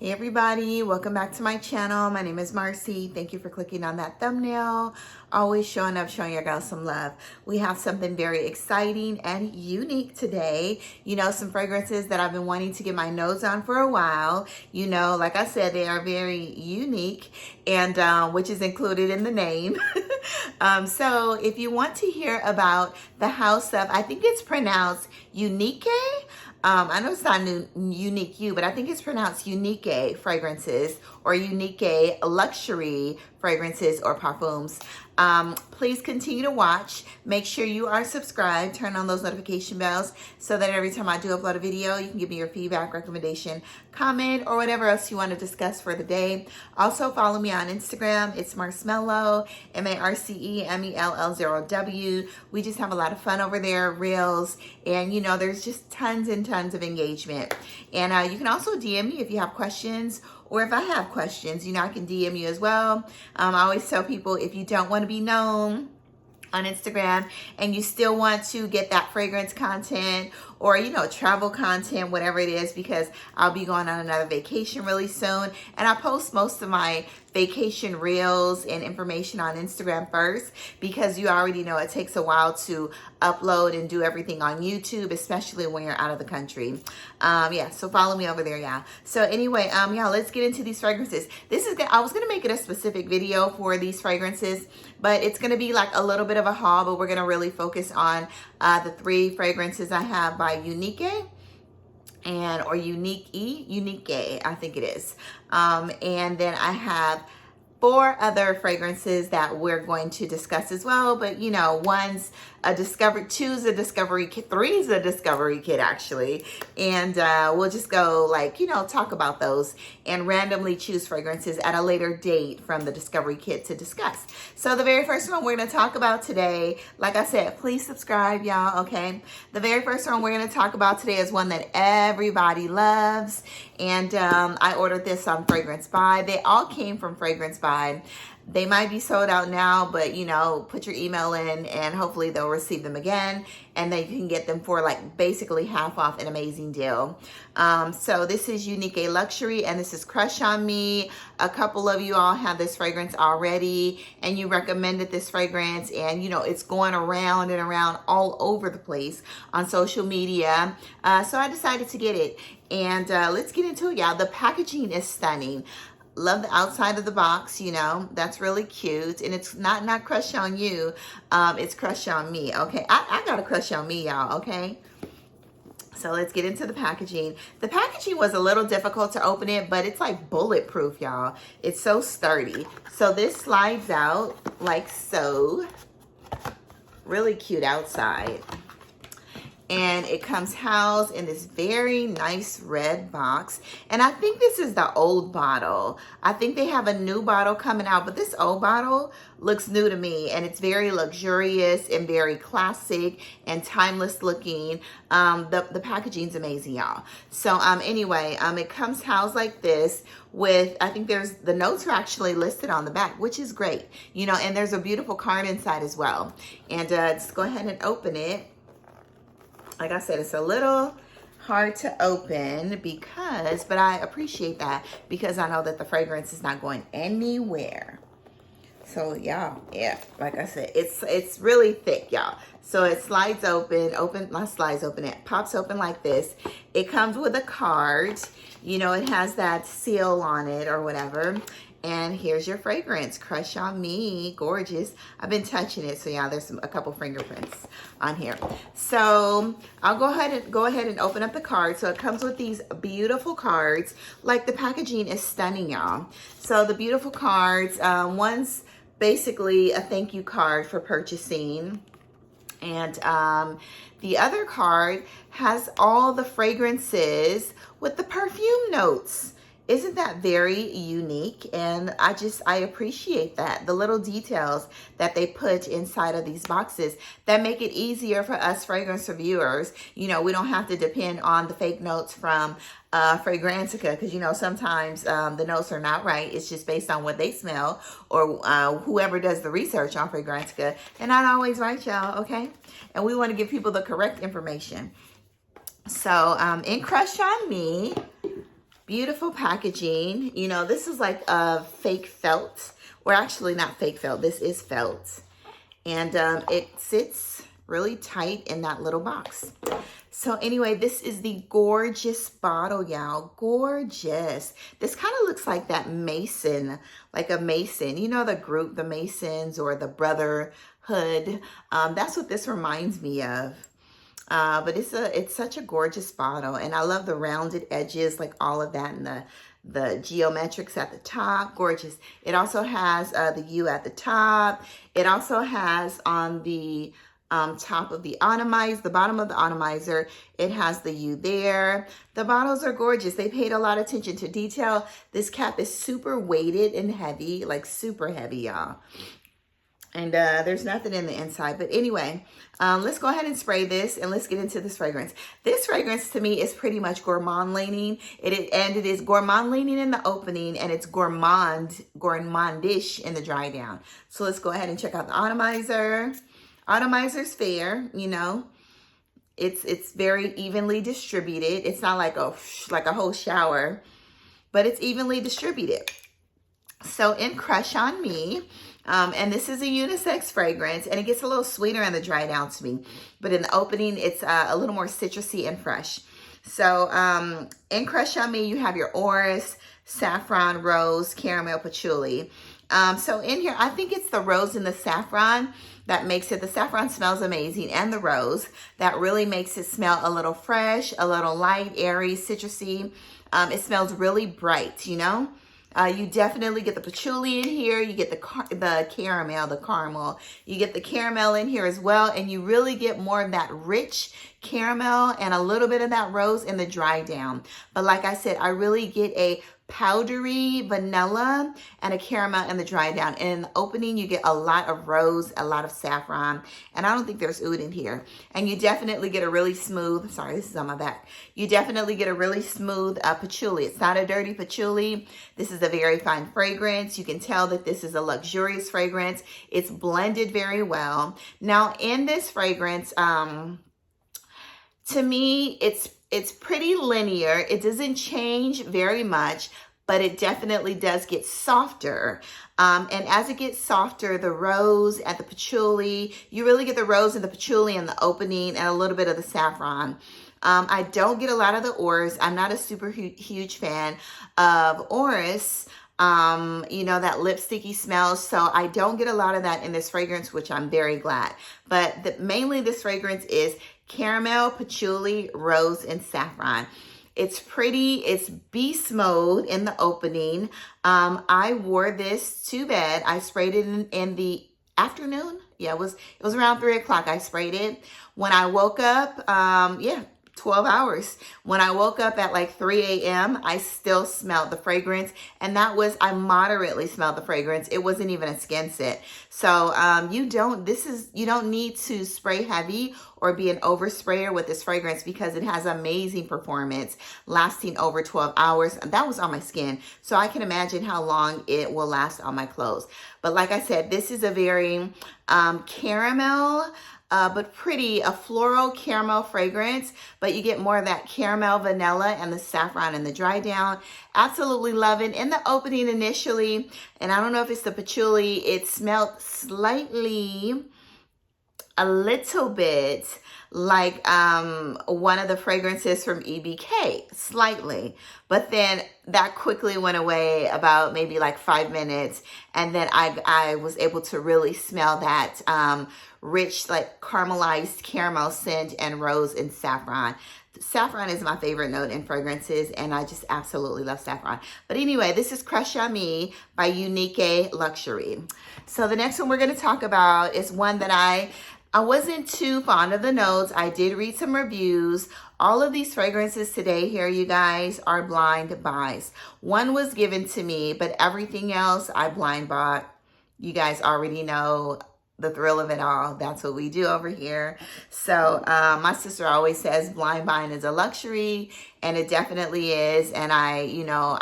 Hey everybody, welcome back to my channel. My name is Marcy. Thank you for clicking on that thumbnail. Always showing up, showing your girls some love. We have something very exciting and unique today. You know, some fragrances that I've been wanting to get my nose on for a while. You know, like I said, they are very unique, and which is included in the name. So if you want to hear about the house of, I think it's pronounced Unique. I know it's not Unique You, but I think it's pronounced Unique fragrances or Unique luxury fragrances or parfums. Please continue to watch. Make sure you are subscribed. Turn on those notification bells so that every time I do upload a video, you can give me your feedback, recommendation, comment, or whatever else you want to discuss for the day. Also, follow me on Instagram. It's Marcemelo, MarceMell0W. We just have a lot of fun over there, reels, and you know, there's just tons and tons of engagement. And you can also DM me if you have questions, or if I have questions, you know, I can DM you as well. I always tell people, if you don't want to be known on Instagram and you still want to get that fragrance content or, you know, travel content, whatever it is, because I'll be going on another vacation really soon. And I post most of my vacation reels and information on Instagram first, because you already know it takes a while to upload and do everything on YouTube, especially when you're out of the country. Yeah, so follow me over there, yeah. So anyway, yeah, let's get into these fragrances. I was gonna make it a specific video for these fragrances, but it's gonna be like a little bit of a haul, but we're gonna really focus on the 3 fragrances I have by Unique, or Unique, I think it is. And then I have 4 other fragrances that we're going to discuss as well. But you know, one's a discovery, 2's a discovery kit, 3's a discovery kit actually. And we'll just go, like, you know, talk about those and randomly choose fragrances at a later date from the discovery kit to discuss. So the very first one we're going to talk about today, like I said, please subscribe, y'all, okay? The very first one we're going to talk about today is one that everybody loves. And I ordered this on Fragrance Buy. They all came from Fragrance Buy. They might be sold out now, but you know, put your email in and hopefully they'll receive them again, and they can get them for like basically half off, an amazing deal. So this is Unique Luxury, and this is Crush on Me. A couple of you all have this fragrance already, and you recommended this fragrance, and you know, it's going around and around all over the place on social media. So I decided to get it, and let's get into it, y'all. The packaging is stunning. Love the outside of the box, you know, that's really cute. And it's not Crush on You, it's Crush on Me, okay? I got a crush on me, y'all, okay? So let's get into the packaging. The packaging was a little difficult to open it, but it's like bulletproof, y'all. It's so sturdy. So this slides out like so. Really cute outside. And it comes housed in this very nice red box. And I think this is the old bottle. I think they have a new bottle coming out, but this old bottle looks new to me. And it's very luxurious and very classic and timeless looking. The packaging's amazing, y'all. So anyway, it comes housed like this with, I think the notes are actually listed on the back, which is great. You know, and there's a beautiful card inside as well. And just go ahead and open it. Like I said, it's a little hard to open but I appreciate that because I know that the fragrance is not going anywhere. So y'all, yeah, like I said, it's really thick, y'all. So it slides open, not slides open, it pops open like this. It comes with a card, you know, it has that seal on it or whatever. And here's your fragrance, Crush on Me, gorgeous. I've been touching it, so yeah, there's a couple fingerprints on here. So I'll go ahead and open up the card. So it comes with these beautiful cards. Like, the packaging is stunning, y'all. So the beautiful cards, one's basically a thank you card for purchasing. And the other card has all the fragrances with the perfume notes. Isn't that very unique? And I appreciate that. The little details that they put inside of these boxes that make it easier for us fragrance reviewers. You know, we don't have to depend on the fake notes from Fragrantica, because you know, sometimes the notes are not right. It's just based on what they smell, or whoever does the research on Fragrantica. And not always right, y'all, okay? And we want to give people the correct information. So in Crush on Me, Beautiful packaging. You know, this is like a fake felt, or actually not fake felt. This is felt. And it sits really tight in that little box. So anyway, this is the gorgeous bottle, y'all. Gorgeous. This kind of looks like that Mason, like a Mason. You know the group, the Masons or the Brotherhood. That's what this reminds me of. But it's such a gorgeous bottle, and I love the rounded edges, like all of that, and the geometrics at the top. Gorgeous. It also has the U at the top. It also has on the top of the atomizer, the bottom of the atomizer, it has the U there. The bottles are gorgeous. They paid a lot of attention to detail. This cap is super weighted and heavy, like super heavy, y'all. And there's nothing in the inside. But anyway, let's go ahead and spray this, and let's get into this fragrance. This fragrance to me is pretty much gourmand leaning. It is gourmand leaning in the opening, and it's gourmandish in the dry down. So let's go ahead and check out the atomizer. Atomizer's fair, you know. It's very evenly distributed. It's not like a whole shower, but it's evenly distributed. So in Crush on Me, and this is a unisex fragrance, and it gets a little sweeter in the dry down to me, but in the opening, it's a little more citrusy and fresh. So in Crush on Me, you have your orris, saffron, rose, caramel, patchouli. So in here, I think it's the rose and the saffron that makes it, the saffron smells amazing, and the rose, that really makes it smell a little fresh, a little light, airy, citrusy. It smells really bright, you know? You definitely get the patchouli in here. You get the caramel, the caramel. You get the caramel in here as well, and you really get more of that rich caramel and a little bit of that rose in the dry down. But like I said, I really get a powdery vanilla and a caramel in the dry down. And in the opening, you get a lot of rose, a lot of saffron, and I don't think there's oud in here. And you definitely get a really smooth, sorry, this is on my back. You definitely get a really smooth patchouli. It's not a dirty patchouli. This is a very fine fragrance. You can tell that this is a luxurious fragrance. It's blended very well. Now in this fragrance, to me, it's pretty linear. It doesn't change very much, but it definitely does get softer. And as it gets softer, the rose and the patchouli, you really get the rose and the patchouli in the opening, and a little bit of the saffron. I don't get a lot of the orris. I'm not a super huge fan of orris. You know, that lipsticky smell. So I don't get a lot of that in this fragrance, which I'm very glad. But mainly this fragrance is caramel, patchouli, rose, and saffron. It's pretty. It's beast mode in the opening. I wore this to bed. I sprayed it in the afternoon. Yeah, it was around 3 o'clock. I sprayed it. When I woke up, 12 hours. When I woke up at like 3 a.m., I still smelled the fragrance. And that was, I moderately smelled the fragrance. It wasn't even a skin set. So you don't need to spray heavy or be an oversprayer with this fragrance, because it has amazing performance lasting over 12 hours. That was on my skin. So I can imagine how long it will last on my clothes. But like I said, this is a very caramel, but pretty, a floral caramel fragrance, but you get more of that caramel, vanilla, and the saffron in the dry down. Absolutely love it. In the opening initially, and I don't know if it's the patchouli, it smelled slightly, a little bit like one of the fragrances from EBK, slightly. But then that quickly went away about maybe like 5 minutes. And then I was able to really smell that rich, like caramelized caramel scent and rose and saffron. Saffron is my favorite note in fragrances, and I just absolutely love saffron. But anyway, this is Crush on Me by Unique Luxury. So the next one we're going to talk about is one that I wasn't too fond of the notes. I did read some reviews. All of these fragrances today here, you guys, are blind buys. One was given to me, but everything else I blind bought. You guys already know the thrill of it all. That's what we do over here. So my sister always says blind buying is a luxury, and it definitely is. And I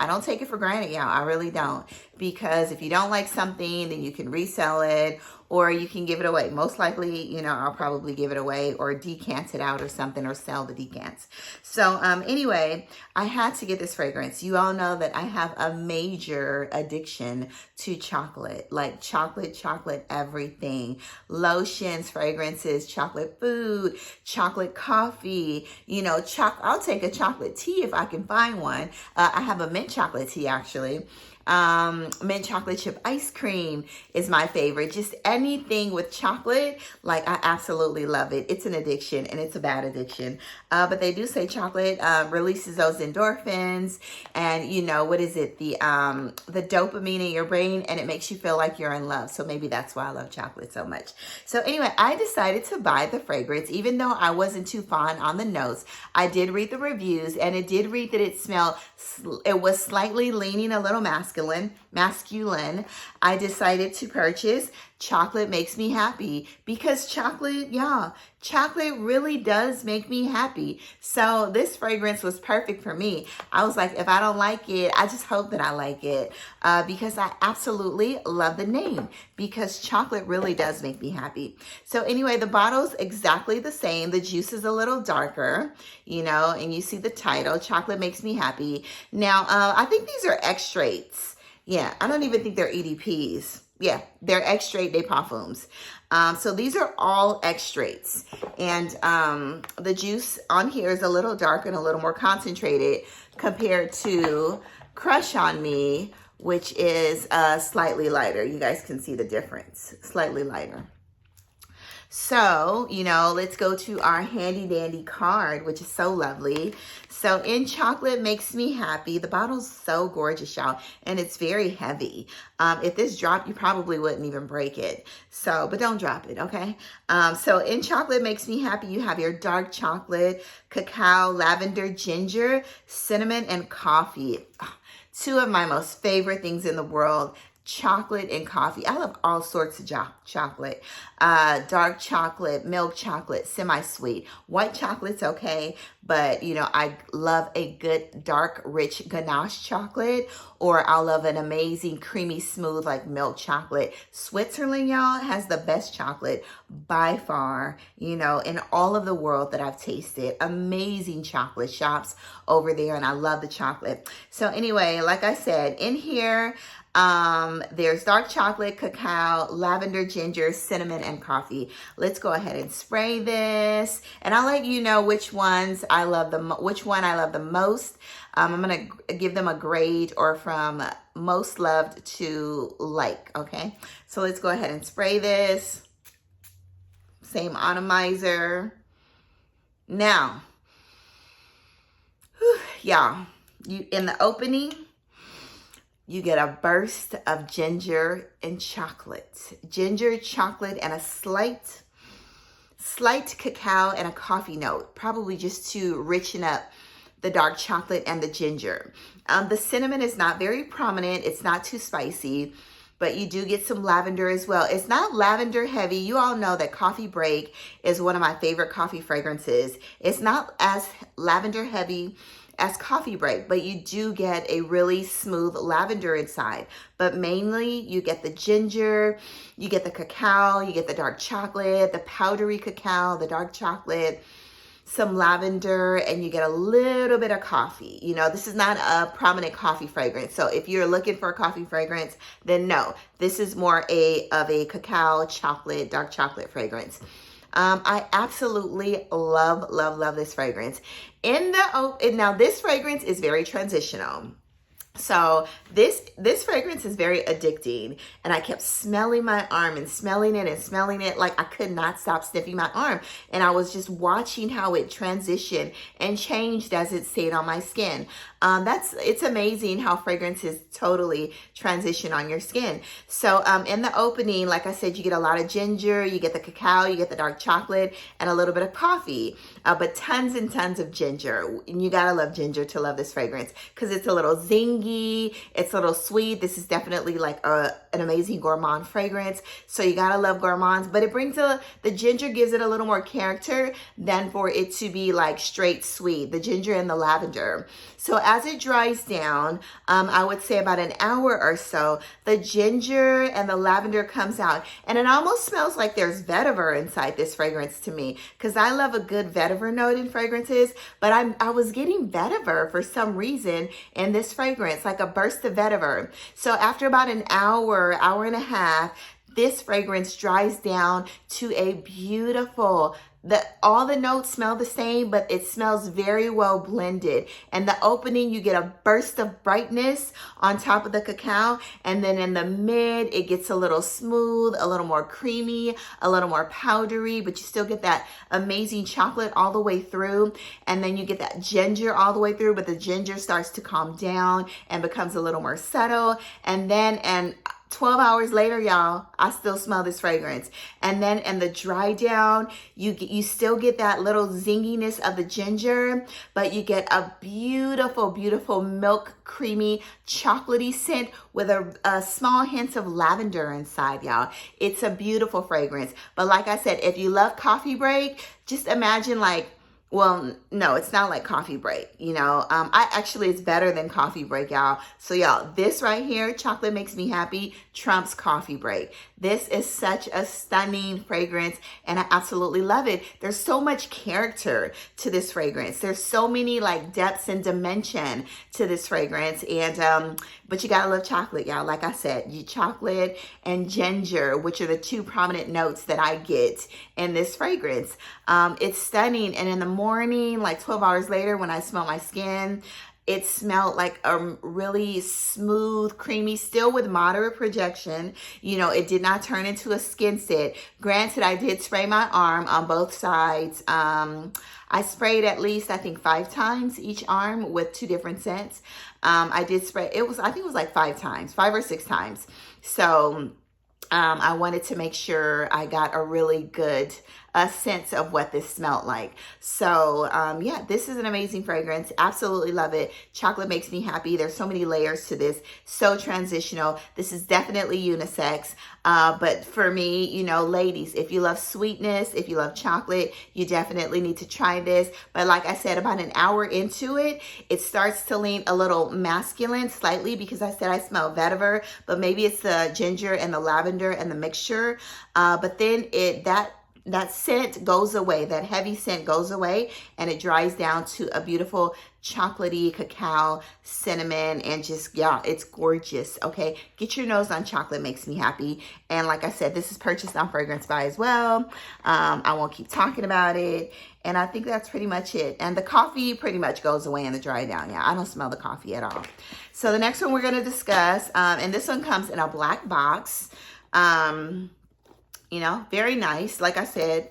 don't take it for granted, y'all. I really don't. Because if you don't like something, then you can resell it, or you can give it away. Most likely, you know, I'll probably give it away or decant it out or something, or sell the decants. So anyway, I had to get this fragrance. You all know that I have a major addiction to chocolate, like chocolate everything. Lotions, fragrances, chocolate food, chocolate coffee, you know, I'll take a chocolate tea if I can find one. I have a mint chocolate tea actually. Mint chocolate chip ice cream is my favorite. Just anything with chocolate, like I absolutely love it. It's an addiction, and it's a bad addiction. But they do say chocolate releases those endorphins, and you know, what is it? The dopamine in your brain, and it makes you feel like you're in love. So maybe that's why I love chocolate so much. So anyway, I decided to buy the fragrance, even though I wasn't too fond on the notes. I did read the reviews, and it did read that it was slightly leaning a little masculine. I decided to purchase Chocolate Makes Me Happy, because chocolate, y'all, chocolate really does make me happy. So this fragrance was perfect for me. I was like, if I don't like it, I just hope that I like it, because I absolutely love the name, because chocolate really does make me happy. So anyway, the bottle's exactly the same. The juice is a little darker, you know, and you see the title, Chocolate Makes Me Happy. Now, I think these are extracts. Yeah, I don't even think they're EDPs. Yeah, they're extrait de parfums. So these are all extracts. And the juice on here is a little darker and a little more concentrated compared to Crush on Me, which is slightly lighter. You guys can see the difference, slightly lighter. So, you know, let's go to our handy dandy card, which is so lovely. So in Chocolate Makes Me Happy, the bottle's so gorgeous, y'all, and it's very heavy. If this dropped, you probably wouldn't even break it. So, but don't drop it, okay? So in Chocolate Makes Me Happy, you have your dark chocolate, cacao, lavender, ginger, cinnamon, and coffee. Two of my most favorite things in the world. Chocolate and coffee. I love all sorts of chocolate. Dark chocolate, milk chocolate, semi-sweet. White chocolate's okay, but you know, I love a good dark, rich ganache chocolate, or I love an amazing creamy smooth like milk chocolate. Switzerland, y'all, has the best chocolate by far, you know, in all of the world that I've tasted. Amazing chocolate shops over there, and I love the chocolate. So anyway, like I said, in here, there's dark chocolate, cacao, lavender, ginger, cinnamon, and coffee. Let's go ahead and spray this, and I'll let you know which ones I love which one I love the most. I'm gonna give them a grade, or from most loved to like. Okay, so let's go ahead and spray this. Same atomizer. Now, y'all, in the opening, you get a burst of ginger and chocolate. Ginger, chocolate, and a slight cacao and a coffee note, probably just to richen up the dark chocolate and the ginger. The cinnamon is not very prominent. It's not too spicy, but you do get some lavender as well. It's not lavender heavy. You all know that Coffee Break is one of my favorite coffee fragrances. It's not as lavender heavy as Coffee Break, but you do get a really smooth lavender inside. But mainly you get the ginger, you get the cacao, you get the dark chocolate, the powdery cacao, the dark chocolate, some lavender, and you get a little bit of coffee. You know, this is not a prominent coffee fragrance. So if you're looking for a coffee fragrance, then no, this is more of a cacao, chocolate, dark chocolate fragrance. I absolutely love this fragrance. Now this fragrance is very transitional. So this fragrance is very addicting, and I kept smelling my arm and smelling it like I could not stop sniffing my arm, and I was just watching how it transitioned and changed as it stayed on my skin. It's amazing how fragrances totally transition on your skin. So in the opening, like I said, you get a lot of ginger, you get the cacao, you get the dark chocolate, and a little bit of coffee, but tons and tons of ginger. And you gotta love ginger to love this fragrance, because it's a little zingy. zingy. It's a little sweet. This is definitely like an amazing gourmand fragrance. So you gotta love gourmands, but it brings the ginger gives it a little more character than for it to be like straight sweet, the ginger and the lavender. So as it dries down, I would say about an hour or so, the ginger and the lavender comes out, and it almost smells like there's vetiver inside this fragrance to me, because I love a good vetiver note in fragrances, but I was getting vetiver for some reason in this fragrance, like a burst of vetiver. So after about an hour, hour and a half, this fragrance dries down to a beautiful, all the notes smell the same, but it smells very well blended. And the opening, you get a burst of brightness on top of the cacao. And then in the mid, it gets a little smooth, a little more creamy, a little more powdery, but you still get that amazing chocolate all the way through. And then you get that ginger all the way through, but the ginger starts to calm down and becomes a little more subtle. And 12 hours later, y'all, I still smell this fragrance. And then in the dry down, you still get that little zinginess of the ginger, but you get a beautiful, beautiful milk, creamy, chocolatey scent with a small hint of lavender inside, y'all. It's a beautiful fragrance. But like I said, if you love coffee break, just imagine like, well, no, it's not like coffee break, you know. It's better than coffee break, y'all. So y'all, this right here, Chocolate Makes Me Happy, trumps coffee break. This is such a stunning fragrance, and I absolutely love it. There's so much character to this fragrance. There's so many like depths and dimension to this fragrance, and but you gotta love chocolate, y'all. Like I said, chocolate and ginger, which are the two prominent notes that I get in this fragrance. It's stunning, and in the morning, like 12 hours later, when I smell my skin, it smelled like a really smooth, creamy, still with moderate projection. You know, it did not turn into a skin set. Granted, I did spray my arm on both sides. I sprayed at least, I think, 5 times each arm with 2 different scents. I did spray, I think it was like 5 times, 5 or 6 times. So I wanted to make sure I got a really good sense of what this smelled like. So yeah, this is an amazing fragrance. Absolutely love it. Chocolate Makes Me Happy. There's so many layers to this. So transitional. This is definitely unisex. But for me, you know, ladies, if you love sweetness, if you love chocolate, you definitely need to try this. But like I said, about an hour into it, it starts to lean a little masculine slightly, because I said I smell vetiver, but maybe it's the ginger and the lavender and the mixture. But then that scent goes away, that heavy scent goes away, and it dries down to a beautiful chocolatey cacao, cinnamon, and just, yeah, it's gorgeous. Okay, get your nose on Chocolate Makes Me Happy. And like I said, this is purchased on Fragrance Buy as well. I won't keep talking about it. And I think that's pretty much it. And the coffee pretty much goes away in the dry down. Yeah, I don't smell the coffee at all. So the next one we're going to discuss, and this one comes in a black box. You know, very nice. Like I said,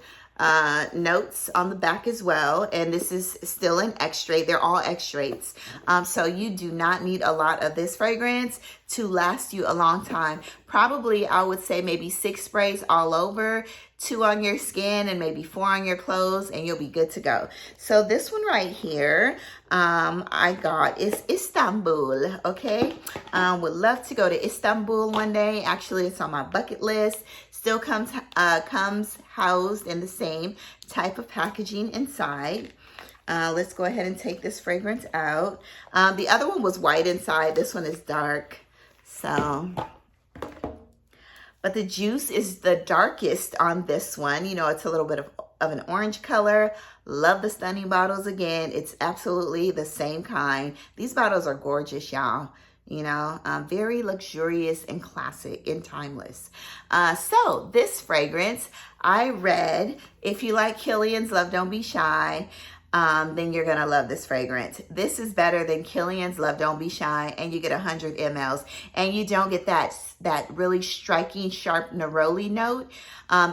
notes on the back as well. And this is still an extrait. They're all extracts. So you do not need a lot of this fragrance to last you a long time. Probably, I would say maybe 6 sprays all over, 2 on your skin, and maybe 4 on your clothes, and you'll be good to go. So this one right here, I got is Istanbul, okay? Would love to go to Istanbul one day. Actually, it's on my bucket list. Still comes housed in the same type of packaging inside. Let's go ahead and take this fragrance out. The other one was white inside. This one is dark. So, but the juice is the darkest on this one. You know, it's a little bit of an orange color. Love the stunning bottles again. It's absolutely the same kind. These bottles are gorgeous, y'all. You know, very luxurious and classic and timeless. So this fragrance, I read, if you like Kilian's Love Don't Be Shy, then you're gonna love this fragrance. This is better than Kilian's Love Don't Be Shy, and you get 100 mLs, and you don't get that really striking, sharp neroli note.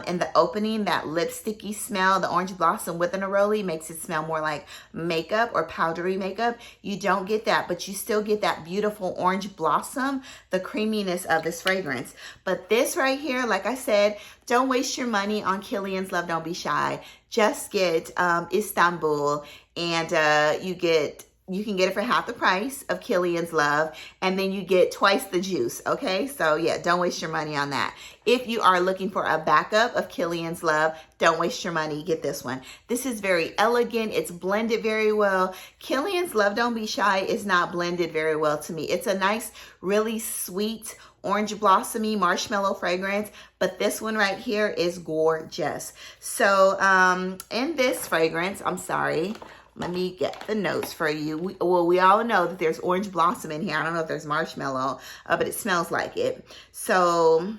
In the opening, that lipsticky smell, the orange blossom with the neroli makes it smell more like makeup or powdery makeup. You don't get that, but you still get that beautiful orange blossom, the creaminess of this fragrance. But this right here, like I said, don't waste your money on Kilian's Love Don't Be Shy. Just get Istanbul, and you get you can get it for half the price of Kilian's Love, and then you get twice the juice, okay? So yeah, don't waste your money on that. If you are looking for a backup of Kilian's Love, don't waste your money, get this one. This is very elegant, it's blended very well. Kilian's Love Don't Be Shy is not blended very well to me. It's a nice, really sweet, orange blossomy marshmallow fragrance, but this one right here is gorgeous. So in this fragrance, I'm sorry, let me get the notes for you. We all know that there's orange blossom in here. I don't know if there's marshmallow, but it smells like it. So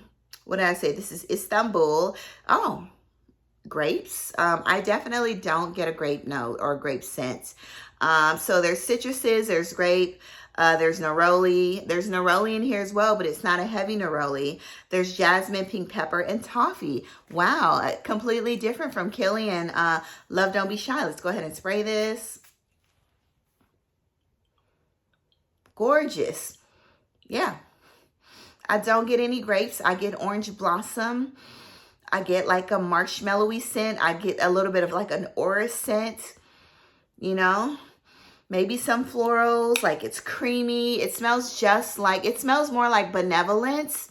what did I say? This is Istanbul. Oh, grapes. I definitely don't get a grape note or a grape scent. So there's citruses, there's grape, there's neroli. There's neroli in here as well, but it's not a heavy neroli. There's jasmine, pink pepper, and toffee. Wow, completely different from Kilian. Love Don't Be Shy. Let's go ahead and spray this. Gorgeous. Yeah. I don't get any grapes. I get orange blossom. I get like a marshmallowy scent. I get a little bit of like an orris scent, you know. Maybe some florals, like it's creamy. It smells just like, it smells more like benevolence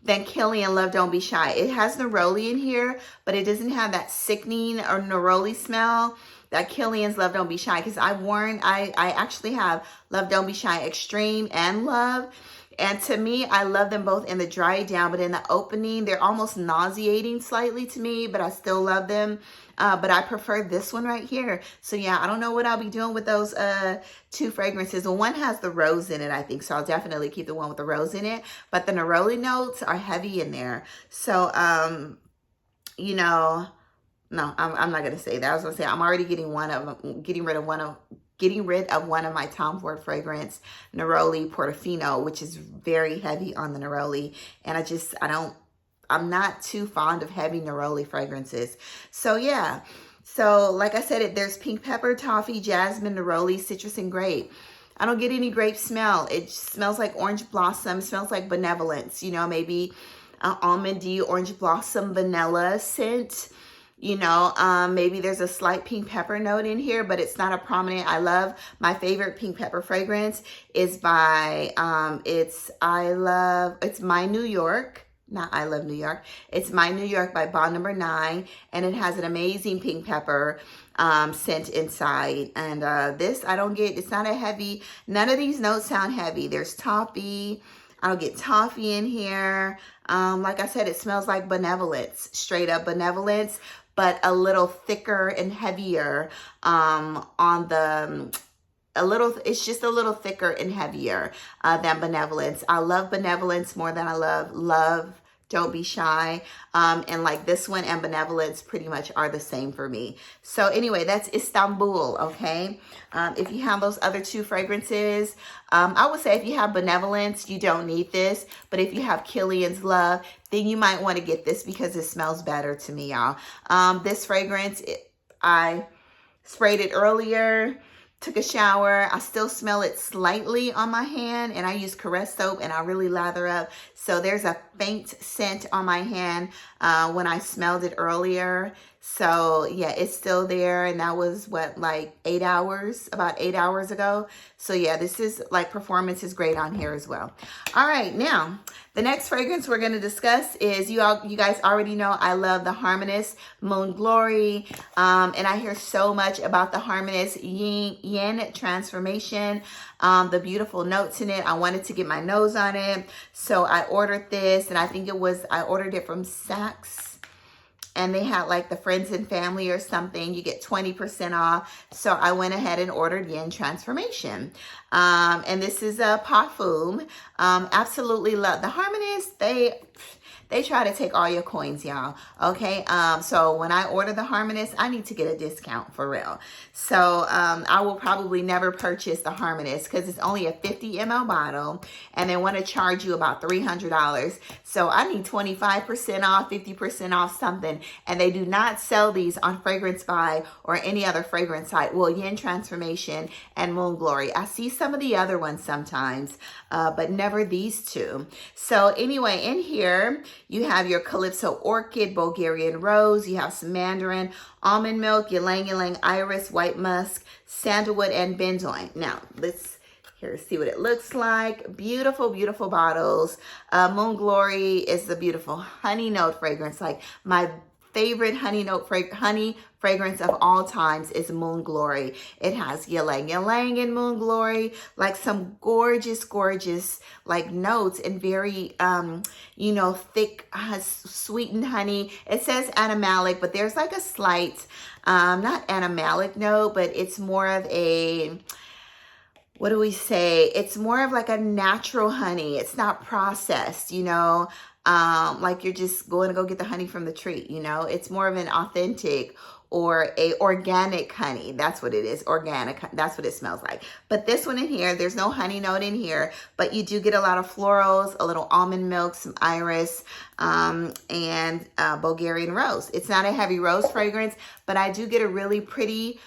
than Kilian Love Don't Be Shy. It has neroli in here, but it doesn't have that sickening or neroli smell that Kilian's Love Don't Be Shy. Because I actually have Love Don't Be Shy Extreme and Love. And to me, I love them both in the dry down, but in the opening, they're almost nauseating slightly to me, but I still love them. But I prefer this one right here. So yeah, I don't know what I'll be doing with those two fragrances. The one has the rose in it, I think. So I'll definitely keep the one with the rose in it. But the neroli notes are heavy in there. So, you know, no, I'm not going to say that. I was going to say I'm already getting rid of one of my Tom Ford fragrance, Neroli Portofino, which is very heavy on the neroli. And I'm not too fond of heavy neroli fragrances. So yeah, so like I said, there's pink pepper, toffee, jasmine, neroli, citrus, and grape. I don't get any grape smell. It smells like orange blossom. It smells like benevolence, you know, maybe almondy, orange blossom, vanilla scent. You know, maybe there's a slight pink pepper note in here, but it's not a prominent. My favorite pink pepper fragrance is by, it's My New York. Not I Love New York. It's My New York by Bond Number 9. And it has an amazing pink pepper scent inside. And this, I don't get, it's not a heavy, none of these notes sound heavy. There's toffee. I don't get toffee in here. Like I said, it smells like benevolence, straight up benevolence, but a little thicker and heavier it's just a little thicker and heavier than benevolence. I love benevolence more than I love Don't Be Shy. And like this one and benevolence pretty much are the same for me. So anyway, that's Istanbul, okay? If you have those other two fragrances, I would say if you have benevolence, you don't need this. But if you have Kilian's Love, then you might want to get this because it smells better to me, y'all. This fragrance, I sprayed it earlier. Took a shower. I still smell it slightly on my hand, and I use Caress soap, and I really lather up. So there's a faint scent on my hand when I smelled it earlier. So yeah, it's still there, and that was what, like about 8 hours ago. So yeah, this is like, performance is great on here as well. All right, now the next fragrance we're going to discuss is, you guys already know I love the Harmonist Moon Glory, and I hear so much about the Harmonist Yin Transformation, the beautiful notes in it. I wanted to get my nose on it, so I ordered this, and I ordered it from Saks. And they had like the friends and family or something. You get 20% off. So I went ahead and ordered Yin Transformation. And this is a Perfume. Absolutely love the Harmonist. They try to take all your coins, y'all. Okay. So when I order the Harmonist, I need to get a discount for real. So I will probably never purchase the Harmonist because it's only a 50 ml bottle, and they want to charge you about $300. So I need 25% off, 50% off something. And they do not sell these on Fragrance Buy or any other fragrance site. Well, Yin Transformation and Moon Glory. I see some of the other ones sometimes, but never these two. So anyway, in here, You have your Calypso Orchid, Bulgarian Rose. You have some Mandarin, Almond Milk, Ylang Ylang Iris, White Musk, Sandalwood, and Benzoin. Now, let's see what it looks like. Beautiful, beautiful bottles. Moon Glory is the beautiful honey note fragrance. Like my favorite honey fragrance of all times is Moon Glory. It has Ylang Ylang in Moon Glory, like some gorgeous, gorgeous like notes and very, you know, thick, sweetened honey. It says animalic, but there's like a slight, not animalic note, but it's more of a, what do we say? It's more of like a natural honey. It's not processed, you know, like you're just going to go get the honey from the tree, you know. It's more of an authentic or a organic honey. That's what it is, organic. That's what it smells like. But this one in here, there's no honey note in here, but you do get a lot of florals, a little almond milk, some iris, and Bulgarian rose. It's not a heavy rose fragrance, but I do get a really pretty,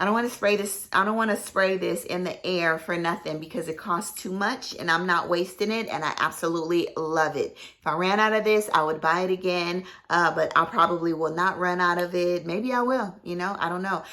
I don't want to spray this. I don't want to spray this in the air for nothing because it costs too much and I'm not wasting it, and I absolutely love it. If I ran out of this, I would buy it again, but I probably will not run out of it. Maybe I will, you know, I don't know.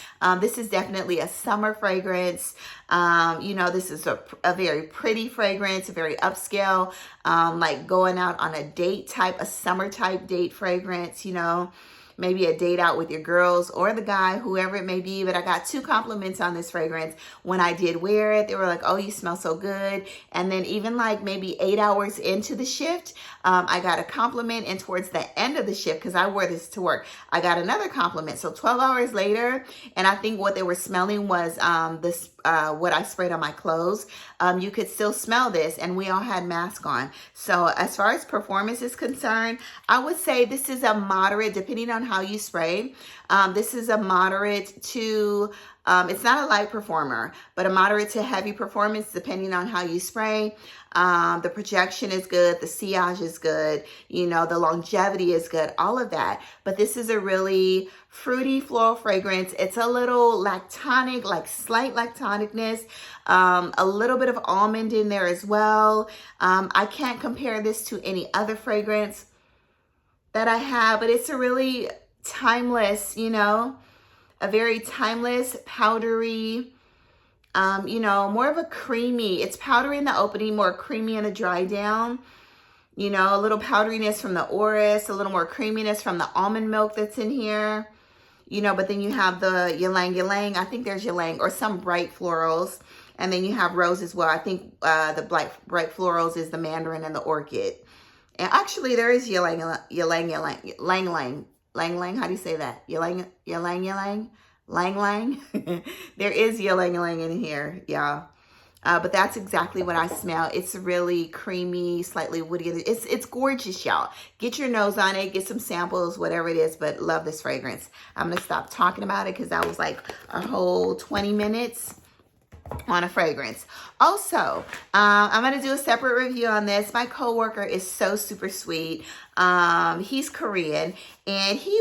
This is definitely a summer fragrance. You know, this is a very pretty fragrance, a very upscale, like going out on a date type, a summer type date fragrance, you know. Maybe a date out with your girls or the guy, whoever it may be. But I got 2 compliments on this fragrance when I did wear it. They were like, oh, you smell so good. And then even like maybe 8 hours into the shift, I got a compliment. And towards the end of the shift, because I wore this to work, I got another compliment. So 12 hours later, and I think what they were smelling was what I sprayed on my clothes. You could still smell this, and we all had masks on. So as far as performance is concerned, I would say this is a moderate, depending on how you spray. This is a moderate to, it's not a light performer, but a moderate to heavy performance depending on how you spray. The projection is good. The sillage is good. You know, the longevity is good, all of that. But this is a really fruity floral fragrance. It's a little lactonic, like slight lactonicness, a little bit of almond in there as well. I can't compare this to any other fragrance that I have, but it's a really timeless, you know, a very timeless, powdery, you know, more of a creamy. It's powdery in the opening, more creamy in the dry down. You know, a little powderiness from the orris, a little more creaminess from the almond milk that's in here. You know, but then you have the ylang ylang. I think there's ylang or some bright florals. And then you have rose as well. I think the bright florals is the mandarin and the orchid. And actually there is ylang ylang. How do you say that? Ylang ylang. Lang lang. There is ylang ylang in here, y'all. But that's exactly what I smell. It's really creamy, slightly woody. It's gorgeous, y'all. Get your nose on it, get some samples, whatever it is, but love this fragrance. I'm gonna stop talking about it because that was like a whole 20 minutes on a fragrance. Also, I'm going to do a separate review on this. My coworker is so super sweet. He's Korean, and he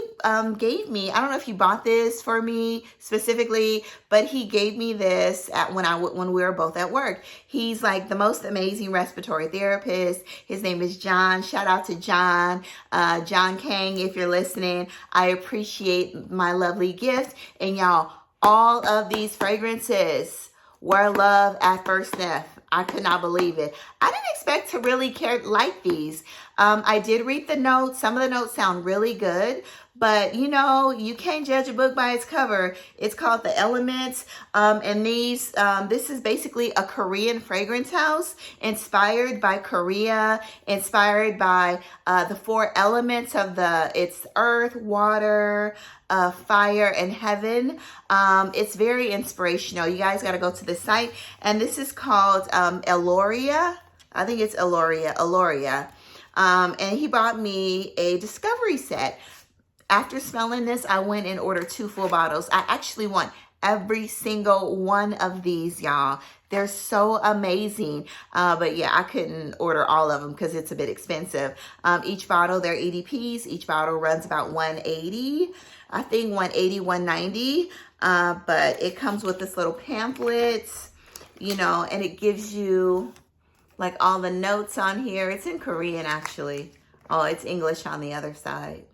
gave me, I don't know if he bought this for me specifically, but he gave me this when we were both at work. He's like the most amazing respiratory therapist. His name is John. Shout out to John. John Kang, if you're listening, I appreciate my lovely gift. And y'all, all of these fragrances were love at first sniff. I could not believe it. I didn't expect to really like these. I did read the notes. Some of the notes sound really good, but you know, you can't judge a book by its cover. It's called The Elements. And this is basically a Korean fragrance house inspired by Korea, inspired by the 4 elements of it's earth, water, fire, and heaven. It's very inspirational. You guys got to go to the site. And this is called Elorea. I think it's Elorea. And he bought me a discovery set. After smelling this, I went and ordered 2 full bottles. I actually want every single one of these, y'all. They're so amazing. But yeah, I couldn't order all of them because it's a bit expensive. Each bottle, they're EDPs. Each bottle runs about $180. I think $180, $190. But it comes with this little pamphlet, you know, and it gives you like all the notes on here. It's in Korean actually. Oh, it's English on the other side.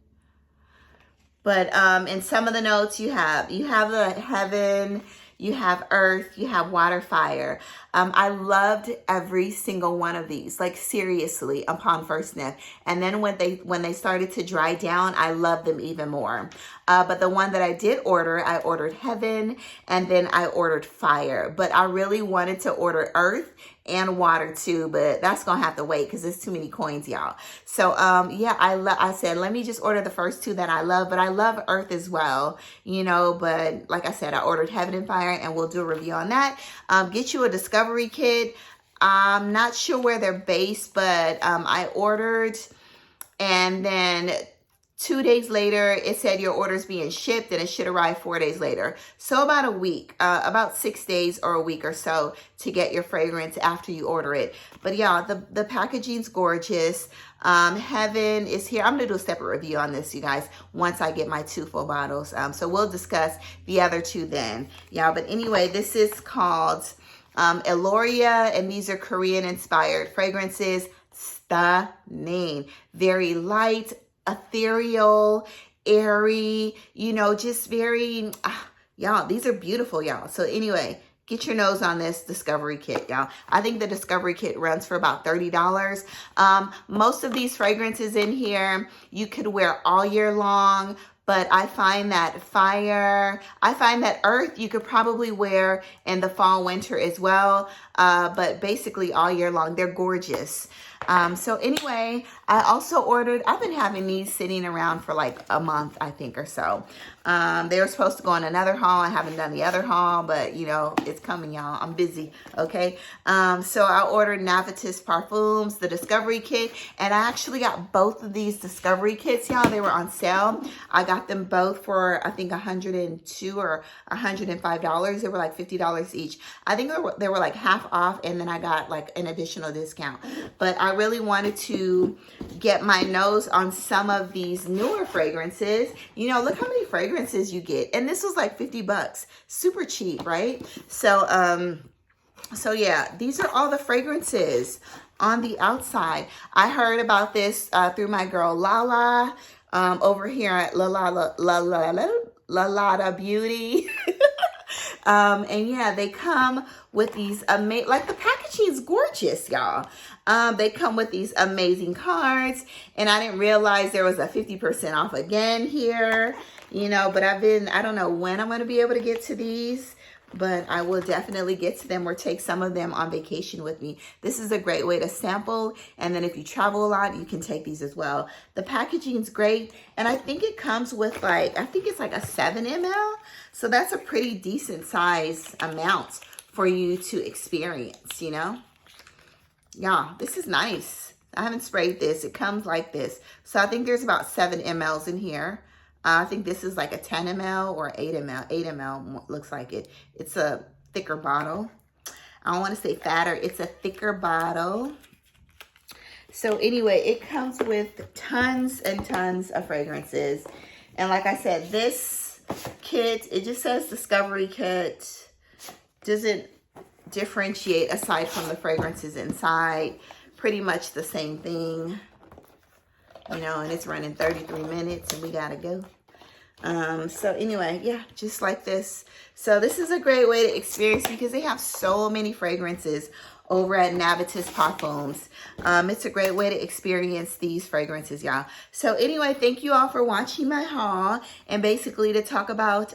But in some of the notes you have the heaven, you have earth, you have water, fire. I loved every single one of these, like seriously, upon first sniff. And then when they started to dry down, I loved them even more. But the one that I did order, I ordered heaven, and then I ordered fire. But I really wanted to order earth and water too, but that's gonna have to wait because there's too many coins, y'all. So yeah, I said let me just order the first two that I love, but I love earth as well, you know. But like I said, I ordered heaven and fire, and we'll do a review on that. Get you a discovery kit. I'm not sure where they're based, but I ordered, and then 2 days later, it said your order's being shipped, and it should arrive 4 days later. So about a week, about 6 days or a week or so to get your fragrance after you order it. But yeah, the packaging's gorgeous. Heaven is here. I'm gonna do a separate review on this, you guys, once I get my 2 full bottles. So we'll discuss the other 2 then. Yeah, but anyway, this is called Elorea, and these are Korean inspired fragrances. Stunning, very light, ethereal, airy, you know, just very, y'all, these are beautiful, y'all. So anyway, get your nose on this discovery kit, y'all. I think the discovery kit runs for about $30. Most of these fragrances in here, you could wear all year long. But I find that earth, you could probably wear in the fall, winter as well. But basically all year long, they're gorgeous. So anyway, I also ordered, I've been having these sitting around for like a month, I think, or so. They were supposed to go on another haul. I haven't done the other haul, but you know, it's coming, y'all. I'm busy, okay? So I ordered Navitus Parfums, the Discovery Kit, and I actually got both of these Discovery Kits, y'all. They were on sale. I got them both for, I think, $102 or $105. They were like $50 each. I think they were like half off, and then I got like an additional discount. But I really wanted to get my nose on some of these newer fragrances. You know, look how many fragrances you get, and this was like 50 bucks, super cheap, right? So so yeah, these are all the fragrances on the outside. I heard about this through my girl Lala over here at La Beauty. And yeah, they come with these amazing, like the packaging is gorgeous, y'all. They come with these amazing cards, and I didn't realize there was a 50% off again here, you know, but I don't know when I'm going to be able to get to these, but I will definitely get to them or take some of them on vacation with me. This is a great way to sample, and then if you travel a lot, you can take these as well. The packaging is great, and I think it comes with like, I think it's like a 7 ml, so that's a pretty decent size amount for you to experience, you know? Yeah, this is nice. I haven't sprayed this. It comes like this. So I think there's about 7 mLs in here. I think this is like a 10 ml or 8 ml. 8 ml looks like it. It's a thicker bottle. I don't want to say fatter. It's a thicker bottle. So anyway, it comes with tons and tons of fragrances. And like I said, this kit, it just says Discovery Kit. Doesn't differentiate aside from the fragrances inside. Pretty much the same thing. You know, and it's running 33 minutes and we gotta go. So anyway, yeah, just like this. So this is a great way to experience because they have so many fragrances over at Navitus Parfums. It's a great way to experience these fragrances, y'all. So anyway, thank you all for watching my haul and basically to talk about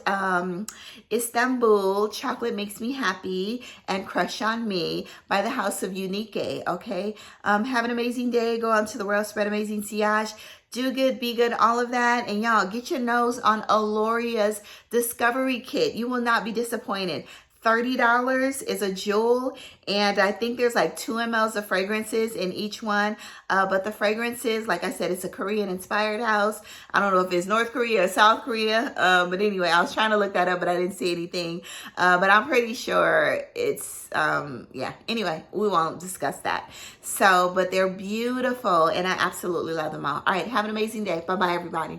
Istanbul, Chocolate Makes Me Happy, and Crush on Me by the House of Unique, okay? Have an amazing day. Go out to the world, spread amazing sillage. Do good, be good, all of that. And y'all, get your nose on Elorea's Discovery Kit. You will not be disappointed. $30 is a jewel, and I think there's like 2 mLs of fragrances in each one. But the fragrances, like I said, it's a Korean inspired house. I don't know if it's North Korea or South Korea, but anyway, I was trying to look that up, but I didn't see anything. But I'm pretty sure it's, yeah, anyway, we won't discuss that. So, but they're beautiful, and I absolutely love them all. All right, have an amazing day. Bye-bye, everybody.